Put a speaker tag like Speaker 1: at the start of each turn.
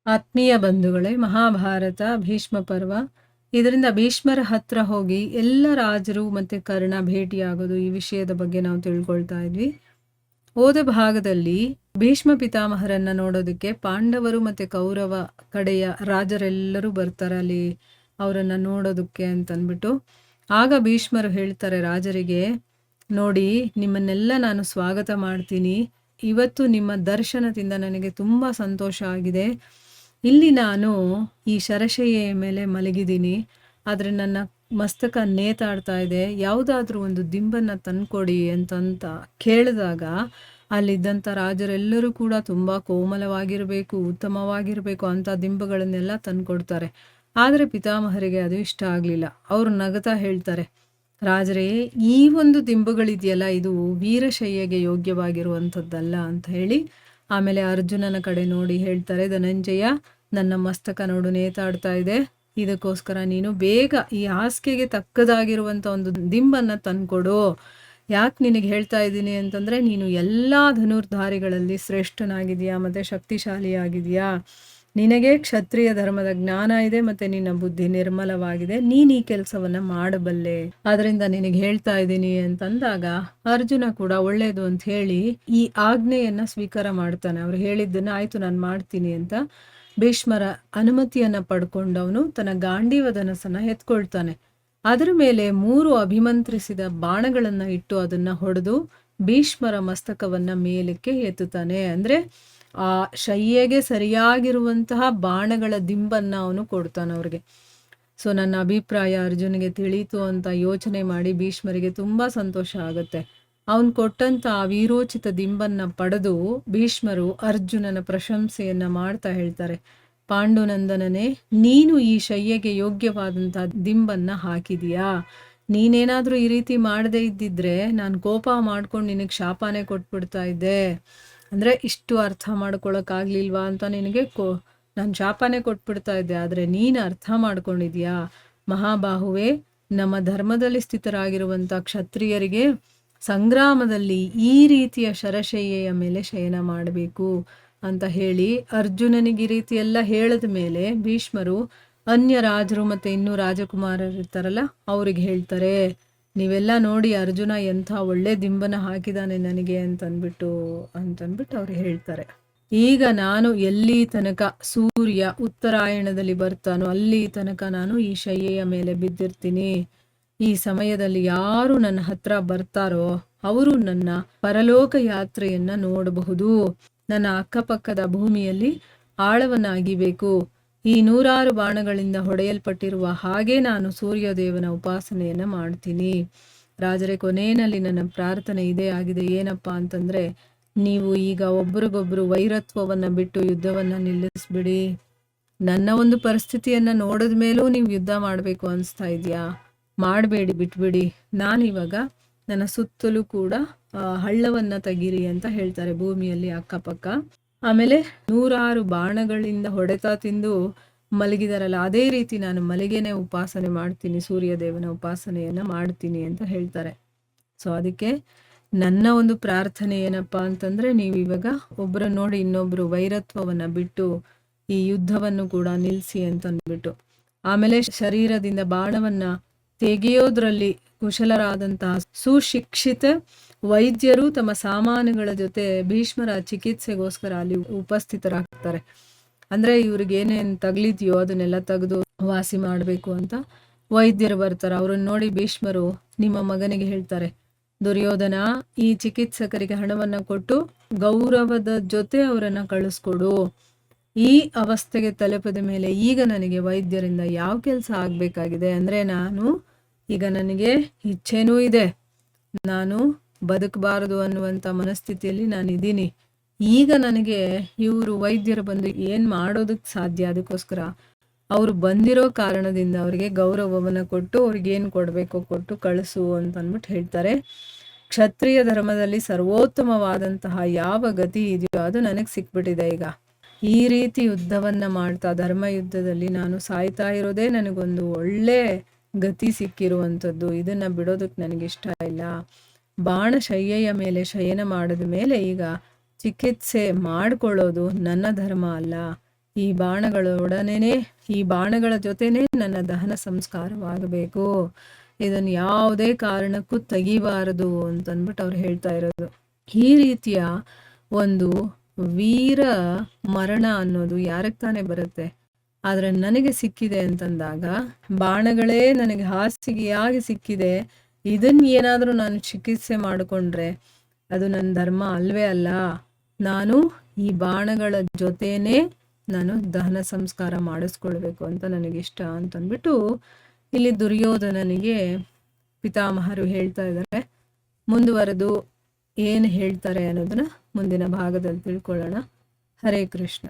Speaker 1: ಆತ್ಮೀಯ ಬಂಧುಗಳೇ, ಮಹಾಭಾರತ ಭೀಷ್ಮ ಪರ್ವ. ಇದರಿಂದ ಭೀಷ್ಮರ ಹತ್ರ ಹೋಗಿ ಎಲ್ಲ ರಾಜರು ಮತ್ತೆ ಕರ್ಣ ಭೇಟಿಯಾಗೋದು, ಈ ವಿಷಯದ ಬಗ್ಗೆ ನಾವು ತಿಳ್ಕೊಳ್ತಾ ಇದ್ವಿ. ಹೋದ ಭಾಗದಲ್ಲಿ ಭೀಷ್ಮ ಪಿತಾಮಹರನ್ನ ನೋಡೋದಕ್ಕೆ ಪಾಂಡವರು ಮತ್ತೆ ಕೌರವ ಕಡೆಯ ರಾಜರೆಲ್ಲರೂ ಬರ್ತಾರೆ ಅಲ್ಲಿ ಅವರನ್ನ ನೋಡೋದಕ್ಕೆ ಅಂತಂದ್ಬಿಟ್ಟು. ಆಗ ಭೀಷ್ಮರು ಹೇಳ್ತಾರೆ ರಾಜರಿಗೆ, ನೋಡಿ, ನಿಮ್ಮನ್ನೆಲ್ಲ ನಾನು ಸ್ವಾಗತ ಮಾಡ್ತೀನಿ. ಇವತ್ತು ನಿಮ್ಮ ದರ್ಶನದಿಂದ ನನಗೆ ತುಂಬ ಸಂತೋಷ ಆಗಿದೆ. ಇಲ್ಲಿ ನಾನು ಈ ಶರಶಯ್ಯೆಯ ಮೇಲೆ ಮಲಗಿದ್ದೀನಿ, ಆದರೆ ನನ್ನ ಮಸ್ತಕ ನೇತಾಡ್ತಾ ಇದೆ. ಯಾವುದಾದ್ರೂ ಒಂದು ದಿಂಬನ್ನು ತಂದ್ಕೊಡಿ ಅಂತ ಕೇಳಿದಾಗ ಅಲ್ಲಿದ್ದಂಥ ರಾಜರೆಲ್ಲರೂ ಕೂಡ ತುಂಬ ಕೋಮಲವಾಗಿರಬೇಕು, ಉತ್ತಮವಾಗಿರಬೇಕು ಅಂತ ದಿಂಬಗಳನ್ನೆಲ್ಲ ತಂದ್ಕೊಡ್ತಾರೆ. ಆದರೆ ಪಿತಾಮಹರಿಗೆ ಅದು ಇಷ್ಟ ಆಗಲಿಲ್ಲ. ಅವರು ನಗತಾ ಹೇಳ್ತಾರೆ, ರಾಜರೇ, ಈ ಒಂದು ದಿಂಬುಗಳಿದೆಯಲ್ಲ, ಇದು ವೀರಶಯ್ಯಗೆ ಯೋಗ್ಯವಾಗಿರುವಂಥದ್ದಲ್ಲ ಅಂತ ಹೇಳಿ ಆಮೇಲೆ ಅರ್ಜುನನ ಕಡೆ ನೋಡಿ ಹೇಳ್ತಾರೆ, ಧನಂಜಯ, ನನ್ನ ಮಸ್ತಕ ನೋಡು ನೇತಾಡ್ತಾ ಇದೆ, ಇದಕ್ಕೋಸ್ಕರ ನೀನು ಬೇಗ ಈ ಹಾಸಿಗೆಗೆ ತಕ್ಕದಾಗಿರುವಂಥ ಒಂದು ದಿಂಬನ್ನು ತಂದ್ಕೊಡು. ಯಾಕೆ ನಿನಗೆ ಹೇಳ್ತಾ ಇದ್ದೀನಿ ಅಂತಂದರೆ, ನೀನು ಎಲ್ಲ ಧನುರ್ಧಾರಿಗಳಲ್ಲಿ ಶ್ರೇಷ್ಠನಾಗಿದೆಯಾ ಮತ್ತು ಶಕ್ತಿಶಾಲಿಯಾಗಿದೆಯಾ, ನಿನಗೆ ಕ್ಷತ್ರಿಯ ಧರ್ಮದ ಜ್ಞಾನ ಇದೆ ಮತ್ತು ನಿನ್ನ ಬುದ್ಧಿ ನಿರ್ಮಲವಾಗಿದೆ, ನೀನು ಈ ಕೆಲಸವನ್ನು ಮಾಡಬಲ್ಲೆ, ಅದರಿಂದ ನಿನಗೆ ಹೇಳ್ತಾ ಇದ್ದೀನಿ ಅಂತಂದಾಗ ಅರ್ಜುನ ಕೂಡ ಒಳ್ಳೆಯದು ಅಂತ ಹೇಳಿ ಈ ಆಜ್ಞೆಯನ್ನು ಸ್ವೀಕಾರ ಮಾಡ್ತಾನೆ. ಅವ್ರು ಹೇಳಿದ್ದನ್ನು ಆಯಿತು ನಾನು ಮಾಡ್ತೀನಿ ಅಂತ ಭೀಷ್ಮರ ಅನುಮತಿಯನ್ನು ಪಡ್ಕೊಂಡವನು ತನ್ನ ಗಾಂಡೀವ ಧನಸ್ಸನ್ನು ಎತ್ಕೊಳ್ತಾನೆ. ಅದರ ಮೇಲೆ 3 ಅಭಿಮಂತ್ರಿಸಿದ ಬಾಣಗಳನ್ನು ಇಟ್ಟು ಅದನ್ನು ಹೊಡೆದು ಭೀಷ್ಮರ ಮಸ್ತಕವನ್ನು ಮೇಲಕ್ಕೆ ಎತ್ತುತ್ತಾನೆ. ಅಂದರೆ ಆ ಶಯ್ಯೆಗೆ ಸರಿಯಾಗಿರುವಂತಹ ಬಾಣಗಳ ದಿಂಬನ್ನು ಅವನು ಕೊಡ್ತಾನೆ ಅವ್ರಿಗೆ. ಸೊ ನನ್ನ ಅಭಿಪ್ರಾಯ ಅರ್ಜುನಿಗೆ ತಿಳಿಯಿತು ಅಂತ ಯೋಚನೆ ಮಾಡಿ ಭೀಷ್ಮರಿಗೆ ತುಂಬ ಸಂತೋಷ ಆಗುತ್ತೆ. ಅವನು ಕೊಟ್ಟಂತ ಆ ವೀರೋಚಿತ ದಿಂಬನ್ನು ಪಡೆದು ಭೀಷ್ಮರು ಅರ್ಜುನನ ಪ್ರಶಂಸೆಯನ್ನು ಮಾಡ್ತಾ ಹೇಳ್ತಾರೆ, ಪಾಂಡುನಂದನನೇ, ನೀನು ಈ ಶಯ್ಯೆಗೆ ಯೋಗ್ಯವಾದಂಥ ದಿಂಬನ್ನು ಹಾಕಿದೀಯಾ. ನೀನೇನಾದರೂ ಈ ರೀತಿ ಮಾಡದೇ ಇದ್ದಿದ್ರೆ ನಾನು ಕೋಪ ಮಾಡ್ಕೊಂಡು ನಿನಗೆ ಶಾಪನೇ ಕೊಟ್ಬಿಡ್ತಾ ಇದ್ದೆ. ಅಂದರೆ ಇಷ್ಟು ಅರ್ಥ ಮಾಡ್ಕೊಳಕ್ಕಾಗ್ಲಿಲ್ವಾ ಅಂತ ನಿನಗೆ ನಾನು ಶಾಪನೇ ಕೊಟ್ಬಿಡ್ತಾ ಇದ್ದೆ. ಆದರೆ ನೀನು ಅರ್ಥ ಮಾಡ್ಕೊಂಡಿದ್ಯಾ. ಮಹಾಬಾಹುವೆ, ನಮ್ಮ ಧರ್ಮದಲ್ಲಿ ಸ್ಥಿತರಾಗಿರುವಂಥ ಕ್ಷತ್ರಿಯರಿಗೆ ಸಂಗ್ರಾಮದಲ್ಲಿ ಈ ರೀತಿಯ ಶರಶಯ್ಯೆಯ ಮೇಲೆ ಶಯನ ಮಾಡಬೇಕು ಅಂತ ಹೇಳಿ ಅರ್ಜುನನಿಗೆ ಈ ರೀತಿ ಎಲ್ಲ ಹೇಳಿದ ಮೇಲೆ ಭೀಷ್ಮರು ಅನ್ಯ ರಾಜರು ಮತ್ತು ಇನ್ನೂ ರಾಜಕುಮಾರರು ಇರ್ತಾರಲ್ಲ ಅವ್ರಿಗೆ ಹೇಳ್ತಾರೆ, ನೀವೆಲ್ಲ ನೋಡಿ ಅರ್ಜುನ ಎಂಥ ಒಳ್ಳೆ ದಿಂಬನ ಹಾಕಿದಾನೆ ನನಗೆ ಅಂತಂದ್ಬಿಟ್ಟು ಅವ್ರು ಹೇಳ್ತಾರೆ. ಈಗ ನಾನು ಎಲ್ಲಿ ತನಕ ಸೂರ್ಯ ಉತ್ತರಾಯಣದಲ್ಲಿ ಬರ್ತಾನೋ ಅಲ್ಲಿ ತನಕ ನಾನು ಈ ಶಯ್ಯೆಯ ಮೇಲೆ ಬಿದ್ದಿರ್ತೀನಿ. ಈ ಸಮಯದಲ್ಲಿ ಯಾರು ನನ್ನ ಹತ್ರ ಬರ್ತಾರೋ ಅವರು ನನ್ನ ಪರಲೋಕ ಯಾತ್ರೆಯನ್ನ ನೋಡಬಹುದು. ನನ್ನ ಅಕ್ಕಪಕ್ಕದ ಭೂಮಿಯಲ್ಲಿ ಆಳವನ್ನ ಅಗಿಬೇಕು. ಈ 100 ಬಾಣಗಳಿಂದ ಹೊಡೆಯಲ್ಪಟ್ಟಿರುವ ಹಾಗೆ ನಾನು ಸೂರ್ಯದೇವನ ಉಪಾಸನೆಯನ್ನ ಮಾಡ್ತೀನಿ. ರಾಜರೇ, ಕೊನೆಯಲ್ಲಿ ನನ್ನ ಪ್ರಾರ್ಥನೆ ಇದೇ ಆಗಿದೆ. ಏನಪ್ಪ ಅಂತಂದ್ರೆ, ನೀವು ಈಗ ಒಬ್ರಿಗೊಬ್ರು ವೈರತ್ವವನ್ನ ಬಿಟ್ಟು ಯುದ್ಧವನ್ನ ನಿಲ್ಲಿಸ್ಬಿಡಿ. ನನ್ನ ಒಂದು ಪರಿಸ್ಥಿತಿಯನ್ನ ನೋಡಿದ ಮೇಲೂ ನೀವು ಯುದ್ಧ ಮಾಡಬೇಕು ಅನಿಸ್ತಾ ಇದೆಯಾ? ಮಾಡಬೇಡಿ, ಬಿಟ್ಬಿಡಿ. ನಾನಿವಾಗ ನನ್ನ ಸುತ್ತಲೂ ಕೂಡ ಹಳ್ಳವನ್ನ ತೆಗೀರಿ ಅಂತ ಹೇಳ್ತಾರೆ ಭೂಮಿಯಲ್ಲಿ ಅಕ್ಕಪಕ್ಕ. ಆಮೇಲೆ 100 ಬಾಣಗಳಿಂದ ಹೊಡೆತ ತಿಂದು ಮಲಗಿದಾರಲ್ಲ, ಅದೇ ರೀತಿ ನಾನು ಮಲಗೇನೆ ಉಪಾಸನೆ ಮಾಡ್ತೀನಿ, ಸೂರ್ಯದೇವನ ಉಪಾಸನೆಯನ್ನ ಮಾಡ್ತೀನಿ ಅಂತ ಹೇಳ್ತಾರೆ. ಸೊ ಅದಕ್ಕೆ ನನ್ನ ಒಂದು ಪ್ರಾರ್ಥನೆ ಏನಪ್ಪಾ ಅಂತಂದ್ರೆ, ನೀವು ಇವಾಗ ಒಬ್ಬರ ನೋಡಿ ಇನ್ನೊಬ್ರು ವೈರತ್ವವನ್ನ ಬಿಟ್ಟು ಈ ಯುದ್ಧವನ್ನು ಕೂಡ ನಿಲ್ಲಿಸಿ ಅಂತ ಅಂದ್ಬಿಟ್ಟು, ಆಮೇಲೆ ಶರೀರದಿಂದ ಬಾಣವನ್ನ ತೆಗೆಯೋದ್ರಲ್ಲಿ ಕುಶಲರಾದಂತಹ ಸುಶಿಕ್ಷಿತ ವೈದ್ಯರು ತಮ್ಮ ಸಾಮಾನುಗಳ ಜೊತೆ ಭೀಷ್ಮರ ಚಿಕಿತ್ಸೆಗೋಸ್ಕರ ಅಲ್ಲಿ ಉಪಸ್ಥಿತರಾಗ್ತಾರೆ. ಅಂದ್ರೆ ಇವ್ರಿಗೆ ಏನೇನು ತಗಲಿದ್ಯೋ ಅದನ್ನೆಲ್ಲ ತೆಗೆದು ವಾಸಿ ಮಾಡಬೇಕು ಅಂತ ವೈದ್ಯರು ಬರ್ತಾರೆ. ಅವ್ರನ್ನ ನೋಡಿ ಭೀಷ್ಮರು ನಿಮ್ಮ ಮಗನಿಗೆ ಹೇಳ್ತಾರೆ, ದುರ್ಯೋಧನ, ಈ ಚಿಕಿತ್ಸಕರಿಗೆ ಹಣವನ್ನ ಕೊಟ್ಟು ಗೌರವದ ಜೊತೆ ಅವರನ್ನ ಕಳಿಸ್ಕೊಡು. ಈ ಅವಸ್ಥೆಗೆ ತಲುಪಿದ ಮೇಲೆ ಈಗ ನನಗೆ ವೈದ್ಯರಿಂದ ಯಾವ ಕೆಲಸ ಆಗ್ಬೇಕಾಗಿದೆ ಅಂದ್ರೆ, ಈಗ ನನಗೆ ಇಚ್ಛೆನೂ ಇದೆ, ನಾನು ಬದುಕಬಾರದು ಅನ್ನುವಂಥ ಮನಸ್ಥಿತಿಯಲ್ಲಿ ನಾನಿದ್ದೀನಿ. ಈಗ ನನಗೆ ಇವರು ವೈದ್ಯರು ಬಂದು ಏನು ಮಾಡೋದಕ್ಕೆ ಸಾಧ್ಯ? ಅದಕ್ಕೋಸ್ಕರ ಅವರು ಬಂದಿರೋ ಕಾರಣದಿಂದ ಅವರಿಗೆ ಗೌರವವನ್ನು ಕೊಟ್ಟು ಅವ್ರಿಗೆ ಏನು ಕೊಡಬೇಕೋ ಕೊಟ್ಟು ಕಳಿಸು ಅಂತ ಅಂದ್ಬಿಟ್ಟು ಹೇಳ್ತಾರೆ. ಕ್ಷತ್ರಿಯ ಧರ್ಮದಲ್ಲಿ ಸರ್ವೋತ್ತಮವಾದಂತಹ ಯಾವ ಗತಿ ಇದೆಯೋ ಅದು ನನಗೆ ಸಿಕ್ಬಿಟ್ಟಿದೆ. ಈಗ ಈ ರೀತಿ ಯುದ್ಧವನ್ನ ಮಾಡ್ತಾ ಧರ್ಮ ಯುದ್ಧದಲ್ಲಿ ನಾನು ಸಾಯ್ತಾ ಇರೋದೇ ನನಗೊಂದು ಒಳ್ಳೆ ಗತಿ ಸಿಕ್ಕಿರುವಂಥದ್ದು. ಇದನ್ನ ಬಿಡೋದಕ್ಕೆ ನನಗಿಷ್ಟ ಇಲ್ಲ. ಬಾಣ ಶಯ್ಯೆಯ ಮೇಲೆ ಶಯನ ಮಾಡಿದ ಮೇಲೆ ಈಗ ಚಿಕಿತ್ಸೆ ಮಾಡ್ಕೊಳ್ಳೋದು ನನ್ನ ಧರ್ಮ ಅಲ್ಲ. ಈ ಬಾಣಗಳೊಡನೆನೇ ಈ ಬಾಣಗಳ ಜೊತೆನೇ ನನ್ನ ದಹನ ಸಂಸ್ಕಾರವಾಗಬೇಕು, ಇದನ್ನು ಯಾವುದೇ ಕಾರಣಕ್ಕೂ ತೆಗಿಬಾರದು ಅಂತಂದ್ಬಿಟ್ಟು ಅವ್ರು ಹೇಳ್ತಾ ಇರೋದು. ಈ ರೀತಿಯ ಒಂದು ವೀರ ಮರಣ ಅನ್ನೋದು ಯಾರಿಗೆ ತಾನೇ ಬರುತ್ತೆ? ಆದ್ರೆ ನನಗೆ ಸಿಕ್ಕಿದೆ ಅಂತಂದಾಗ, ಬಾಣಗಳೇ ನನಗೆ ಹಾಸಿಗೆಯಾಗಿ ಸಿಕ್ಕಿದೆ, ಇದನ್ನ ಏನಾದರೂ ನಾನು ಚಿಕಿತ್ಸೆ ಮಾಡಿಕೊಂಡ್ರೆ ಅದು ನನ್ನ ಧರ್ಮ ಅಲ್ವೇ ಅಲ್ಲ. ನಾನು ಈ ಬಾಣಗಳ ಜೊತೆನೇ ನಾನು ದಹನ ಸಂಸ್ಕಾರ ಮಾಡಿಸ್ಕೊಳ್ಬೇಕು ಅಂತ ನನಗಿಷ್ಟ ಅಂತಂದ್ಬಿಟ್ಟು ಇಲ್ಲಿ ದುರ್ಯೋಧನನಿಗೆ ಪಿತಾಮಹರು ಹೇಳ್ತಾ ಇದ್ದಾರೆ. ಮುಂದುವರೆದು ಏನು ಹೇಳ್ತಾರೆ ಅನ್ನೋದನ್ನ ಮುಂದಿನ ಭಾಗದಲ್ಲಿ ತಿಳ್ಕೊಳ್ಳೋಣ. ಹರೇ ಕೃಷ್ಣ.